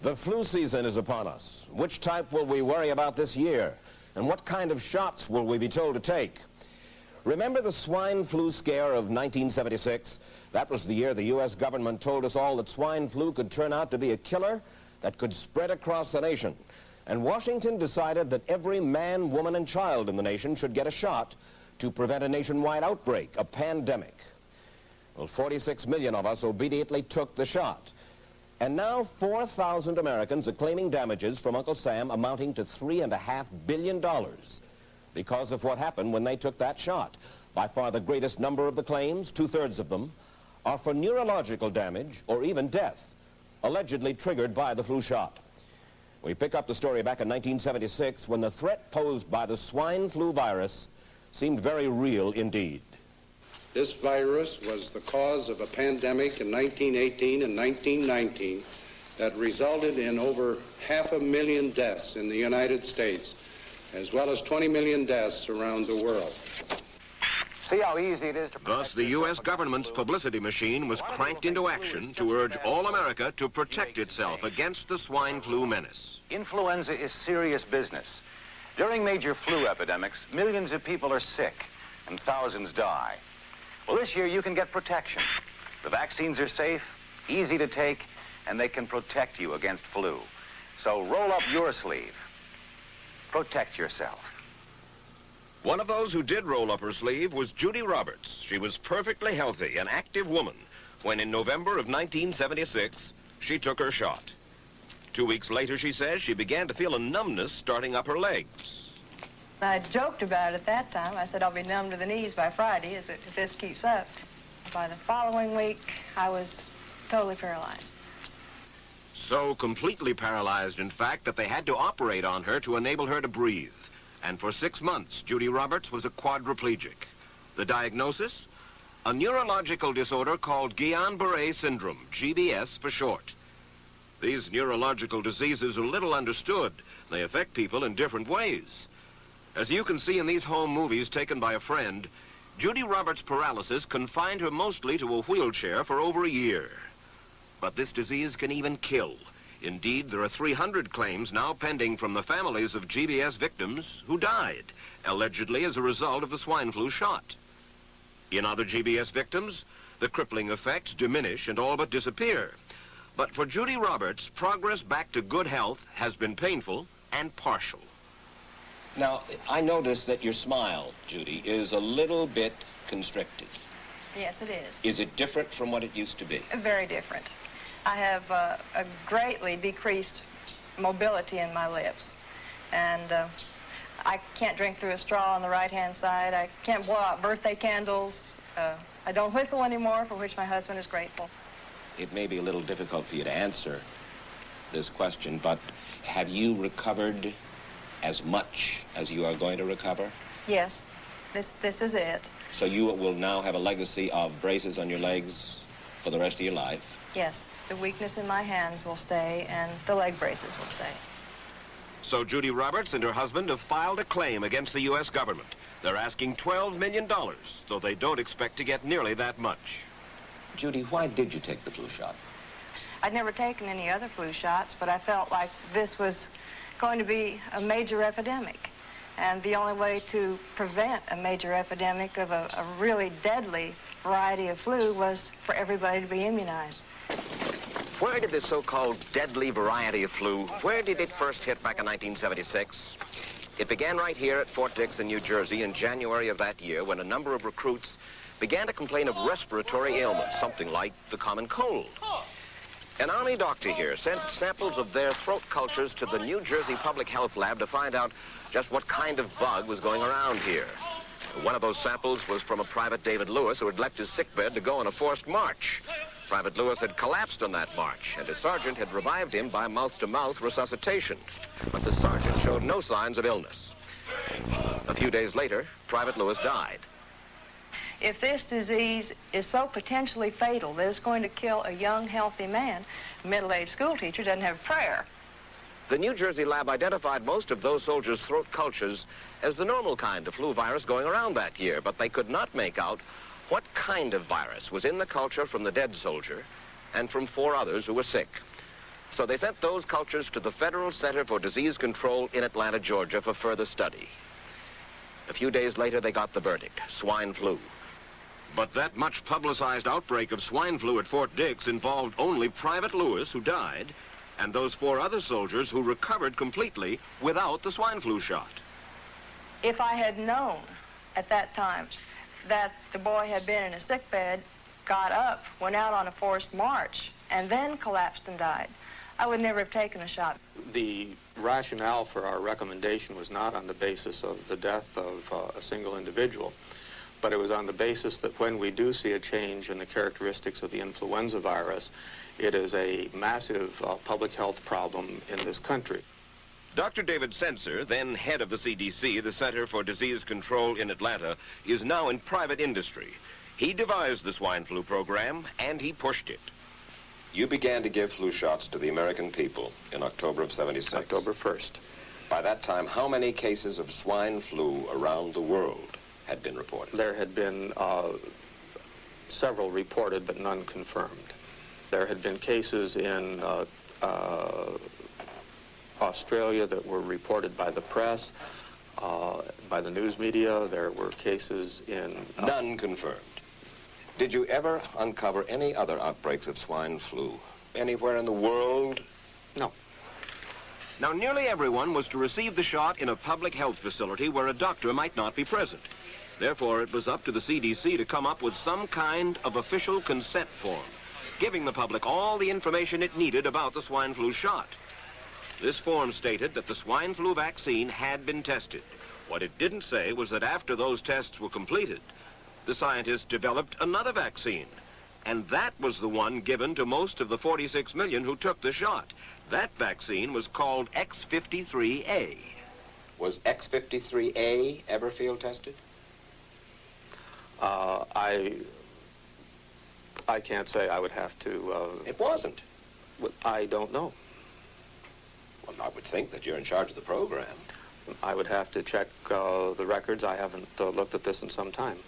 The flu season is upon us. Which type will we worry about this year? And what kind of shots will we be told to take? Remember the swine flu scare of 1976? That was the year the U.S. government told us all that swine flu could turn out to be a killer that could spread across the nation. And Washington decided that every man, woman, and child in the nation should get a shot to prevent a nationwide outbreak, a pandemic. Well, 46 million of us obediently took the shot. And now 4,000 Americans are claiming damages from Uncle Sam amounting to $3.5 billion because of what happened when they took that shot. By far the greatest number of the claims, 2/3 of them, are for neurological damage or even death, allegedly triggered by the flu shot. We pick up the story back in 1976 when the threat posed by the swine flu virus seemed very real indeed. This virus was the cause of a pandemic in 1918 and 1919 that resulted in over 500,000 deaths in the United States, as well as 20 million deaths around the world. See how easy it is to... Thus, the U.S. government's publicity machine was cranked into action to urge all America to protect itself against the swine flu menace. Influenza is serious business. During major flu epidemics, millions of people are sick and thousands die. Well, this year you can get protection. The vaccines are safe, easy to take, and they can protect you against flu. So roll up your sleeve. Protect yourself. One of those who did roll up her sleeve was Judy Roberts. She was perfectly healthy, an active woman, when in November of 1976, she took her shot. 2 weeks later, she says, she began to feel a numbness starting up her legs. I joked about it at that time. I said, I'll be numb to the knees by Friday if this keeps up. By the following week, I was totally paralyzed. So completely paralyzed, in fact, that they had to operate on her to enable her to breathe. And for 6 months, Judy Roberts was a quadriplegic. The diagnosis? A neurological disorder called Guillain-Barré syndrome, GBS for short. These neurological diseases are little understood. They affect people in different ways. As you can see in these home movies taken by a friend, Judy Roberts' paralysis confined her mostly to a wheelchair for over a year. But this disease can even kill. Indeed, there are 300 claims now pending from the families of GBS victims who died, allegedly as a result of the swine flu shot. In other GBS victims, the crippling effects diminish and all but disappear. But for Judy Roberts, progress back to good health has been painful and partial. Now, I noticed that your smile, Judy, is a little bit constricted. Yes, it is. Is it different from what it used to be? Very different. I have a greatly decreased mobility in my lips. And I can't drink through a straw on the right-hand side. I can't blow out birthday candles. I don't whistle anymore, for which my husband is grateful. It may be a little difficult for you to answer this question, but have you recovered as much as you are going to recover? Yes, this is it. So you will now have a legacy of braces on your legs for the rest of your life? Yes, the weakness in my hands will stay and the leg braces will stay. So Judy Roberts and her husband have filed a claim against the U.S. government. They're asking $12 million, though they don't expect to get nearly that much. Judy, why did you take the flu shot? I'd never taken any other flu shots, but I felt like this was going to be a major epidemic. And the only way to prevent a major epidemic of a really deadly variety of flu was for everybody to be immunized. Where did this so-called deadly variety of flu, where did it first hit back in 1976? It began right here at Fort Dix in New Jersey in January of that year when a number of recruits began to complain of respiratory ailments, something like the common cold. An Army doctor here sent samples of their throat cultures to the New Jersey Public Health Lab to find out just what kind of bug was going around here. One of those samples was from a Private David Lewis who had left his sickbed to go on a forced march. Private Lewis had collapsed on that march, and his sergeant had revived him by mouth-to-mouth resuscitation. But the sergeant showed no signs of illness. A few days later, Private Lewis died. If this disease is so potentially fatal that it's going to kill a young, healthy man, a middle-aged school teacher doesn't have prayer. The New Jersey lab identified most of those soldiers' throat cultures as the normal kind of flu virus going around that year, but they could not make out what kind of virus was in the culture from the dead soldier and from 4 others who were sick. So they sent those cultures to the Federal Center for Disease Control in Atlanta, Georgia for further study. A few days later, they got the verdict: swine flu. But that much publicized outbreak of swine flu at Fort Dix involved only Private Lewis, who died, and those 4 other soldiers who recovered completely without the swine flu shot. If I had known at that time that the boy had been in a sick bed, got up, went out on a forced march, and then collapsed and died, I would never have taken the shot. The rationale for our recommendation was not on the basis of the death of a single individual, but it was on the basis that when we do see a change in the characteristics of the influenza virus, it is a massive public health problem in this country. Dr. David Senser, then head of the CDC, the Center for Disease Control in Atlanta, is now in private industry. He devised the swine flu program, and he pushed it. You began to give flu shots to the American people in October of '76. October 1st. By that time, how many cases of swine flu around the world had been reported? There had been several reported, but none confirmed. There had been cases in Australia that were reported by the press, by the news media. There were cases in... None confirmed. Did you ever uncover any other outbreaks of swine flu anywhere in the world? No. Now, nearly everyone was to receive the shot in a public health facility where a doctor might not be present. Therefore, it was up to the CDC to come up with some kind of official consent form, giving the public all the information it needed about the swine flu shot. This form stated that the swine flu vaccine had been tested. What it didn't say was that after those tests were completed, the scientists developed another vaccine, and that was the one given to most of the 46 million who took the shot. That vaccine was called X53A. Was X53A ever field tested? I can't say. I would have to... It wasn't. I don't know. Well, I would think that you're in charge of the program. I would have to check the records. I haven't looked at this in some time.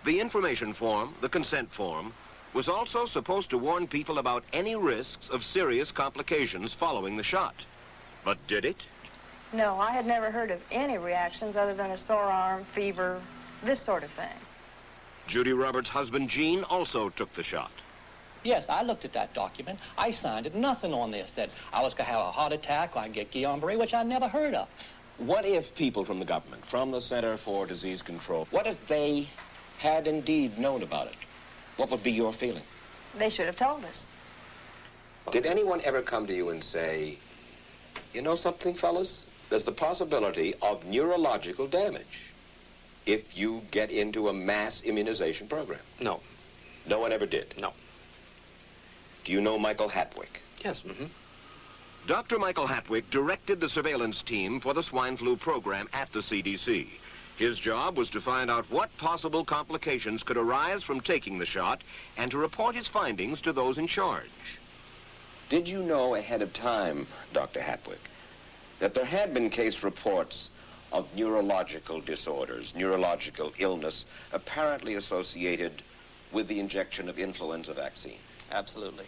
The information form, the consent form, was also supposed to warn people about any risks of serious complications following the shot. But did it? No, I had never heard of any reactions other than a sore arm, fever, this sort of thing. Judy Roberts' husband, Gene, also took the shot. Yes, I looked at that document. I signed it. Nothing on there said I was going to have a heart attack or I'd get Guillain-Barré, which I never heard of. What if people from the government, from the Center for Disease Control, what if they had indeed known about it? What would be your feeling? They should have told us. Did anyone ever come to you and say, you know something, fellas? There's the possibility of neurological damage if you get into a mass immunization program? No. No one ever did? No. Do you know Michael Hatwick? Yes. Mm-hmm. Dr. Michael Hatwick directed the surveillance team for the swine flu program at the CDC. His job was to find out what possible complications could arise from taking the shot and to report his findings to those in charge. Did you know ahead of time, Dr. Hatwick, that there had been case reports of neurological disorders, neurological illness, apparently associated with the injection of influenza vaccine? Absolutely.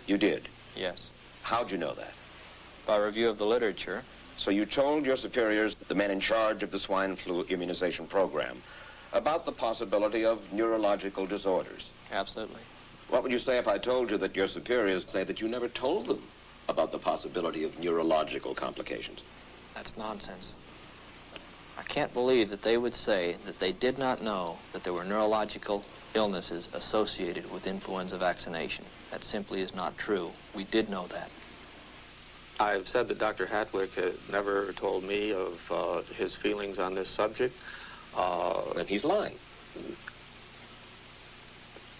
You did? Yes. How'd you know that? By review of the literature. So you told your superiors, the men in charge of the swine flu immunization program, about the possibility of neurological disorders? Absolutely. What would you say if I told you that your superiors say that you never told them about the possibility of neurological complications? That's nonsense. I can't believe that they would say that they did not know that there were neurological illnesses associated with influenza vaccination. That simply is not true. We did know that. I've said that Dr. Hatwick had never told me of his feelings on this subject. Then he's lying.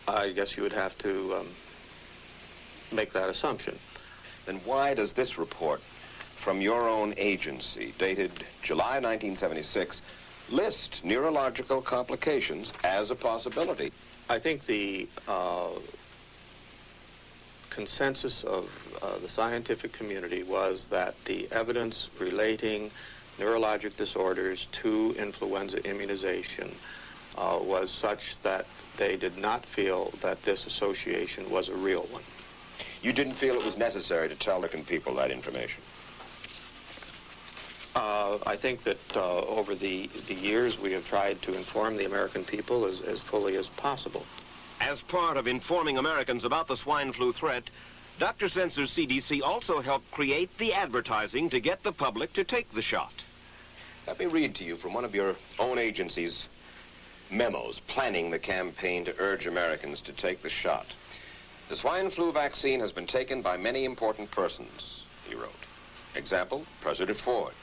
I guess you would have to make that assumption. Then why does this report from your own agency, dated July 1976, list neurological complications as a possibility? I think the consensus of the scientific community was that the evidence relating neurologic disorders to influenza immunization was such that they did not feel that this association was a real one. You didn't feel it was necessary to tell American people that information? I think that over the years we have tried to inform the American people as fully as possible. As part of informing Americans about the swine flu threat, Dr. Sensor's CDC also helped create the advertising to get the public to take the shot. Let me read to you from one of your own agency's memos planning the campaign to urge Americans to take the shot. The swine flu vaccine has been taken by many important persons, he wrote. Example, President Ford,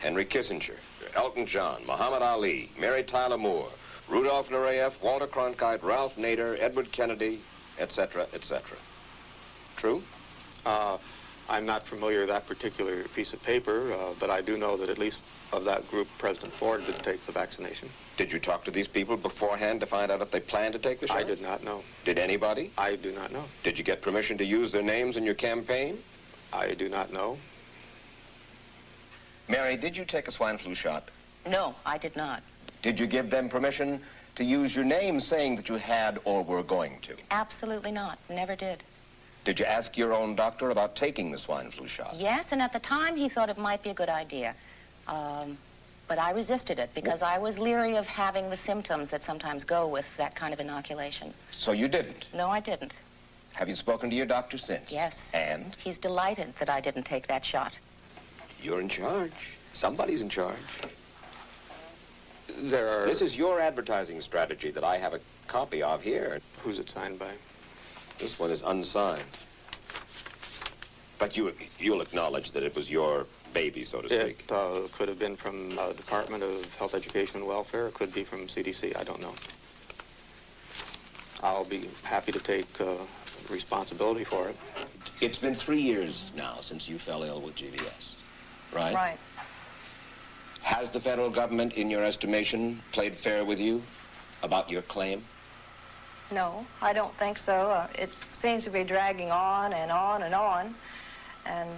Henry Kissinger, Elton John, Muhammad Ali, Mary Tyler Moore, Rudolph Nureyev, Walter Cronkite, Ralph Nader, Edward Kennedy, etc., etc. True? I'm not familiar with that particular piece of paper, but I do know that at least of that group, President Ford did take the vaccination. Did you talk to these people beforehand to find out if they planned to take the shot? I did not know. Did anybody? I do not know. Did you get permission to use their names in your campaign? I do not know. Mary, did you take a swine flu shot? No, I did not. Did you give them permission to use your name saying that you had or were going to? Absolutely not. Never did. Did you ask your own doctor about taking the swine flu shot? Yes, and at the time he thought it might be a good idea. But I resisted it because I was leery of having the symptoms that sometimes go with that kind of inoculation. So you didn't? No, I didn't. Have you spoken to your doctor since? Yes. And? He's delighted that I didn't take that shot. You're in charge. Somebody's in charge. This is your advertising strategy that I have a copy of here. Who's it signed by? This one is unsigned. But you'll acknowledge that it was your baby, so to speak. It could have been from the Department of Health, Education, and Welfare. It could be from CDC. I don't know. I'll be happy to take responsibility for it. It's been 3 years now since you fell ill with GBS, right? Right. Has the federal government, in your estimation, played fair with you about your claim? No, I don't think so. It seems to be dragging on and on and on, and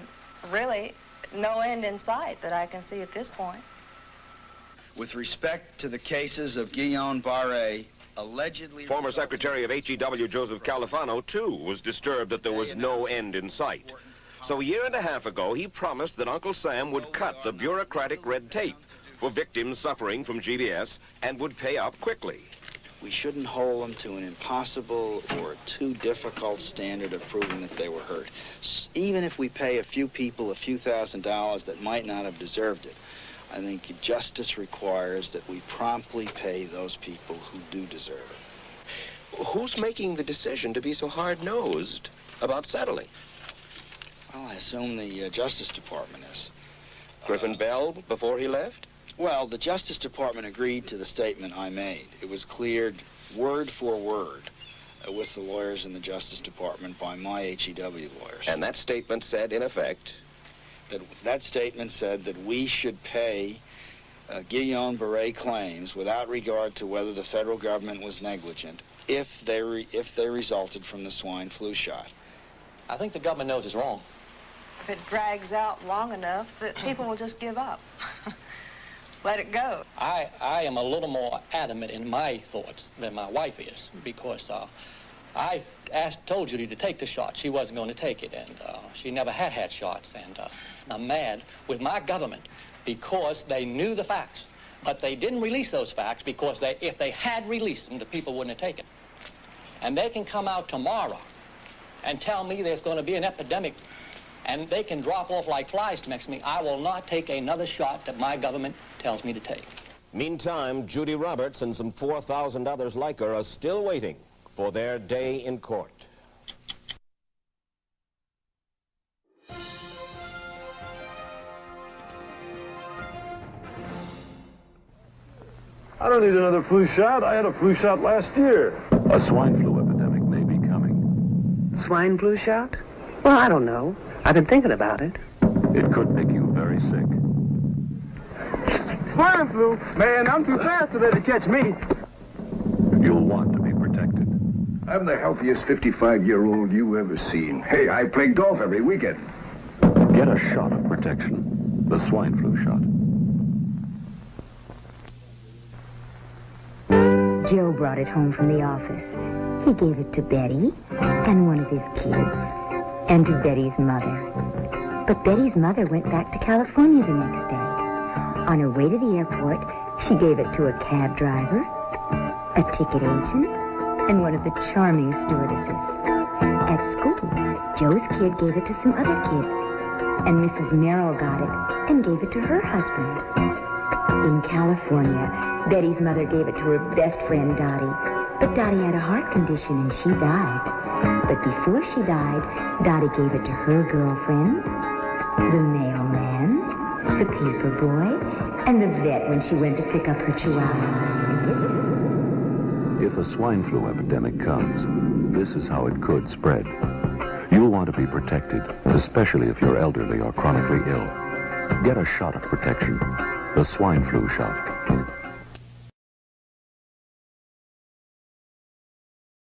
really no end in sight that I can see at this point. With respect to the cases of Guillain-Barré, allegedly... Former Secretary of HEW Joseph Califano, too, was disturbed that there was no end in sight. So a year and a half ago, he promised that Uncle Sam would cut the bureaucratic red tape for victims suffering from GBS and would pay up quickly. We shouldn't hold them to an impossible or too difficult standard of proving that they were hurt. Even if we pay a few people a few $1,000s that might not have deserved it, I think justice requires that we promptly pay those people who do deserve it. Who's making the decision to be so hard-nosed about settling? Well, I assume the Justice Department is. Griffin Bell before he left? Well, the Justice Department agreed to the statement I made. It was cleared word for word with the lawyers in the Justice Department by my HEW lawyers. And that statement said, in effect? That statement said that we should pay Guillain-Barré claims without regard to whether the federal government was negligent if they resulted from the swine flu shot. I think the government knows it's wrong. If it drags out long enough, that people will just give up. Let it go. I am a little more adamant in my thoughts than my wife is, because I told Judy to take the shot. She wasn't going to take it, and she never had shots. And I'm mad with my government because they knew the facts, but they didn't release those facts because if they had released them, the people wouldn't have taken. And they can come out tomorrow and tell me there's going to be an epidemic, and they can drop off like flies next to me. I will not take another shot that my government tells me to take. Meantime, Judy Roberts and some 4,000 others like her are still waiting for their day in court. I don't need another flu shot. I had a flu shot last year. A swine flu epidemic may be coming. Swine flu shot? Well, I don't know. I've been thinking about it. It could make you very sick. Swine flu? Man, I'm too fast to let it catch me. You'll want to be protected. I'm the healthiest 55-year-old you ever seen. Hey, I play golf every weekend. Get a shot of protection. The swine flu shot. Joe brought it home from the office. He gave it to Betty and one of his kids. and to Betty's mother. But Betty's mother went back to California the next day. On her way to the airport, she gave it to a cab driver, a ticket agent, and one of the charming stewardesses. At school, Joe's kid gave it to some other kids, and Mrs. Merrill got it and gave it to her husband. In California, Betty's mother gave it to her best friend, Dottie, but Dottie had a heart condition and she died. But before she died, Dottie gave it to her girlfriend, the mailman, the paper boy, and the vet when she went to pick up her chihuahua. If a swine flu epidemic comes, this is how it could spread. You'll want to be protected, especially if you're elderly or chronically ill. Get a shot of protection, the swine flu shot.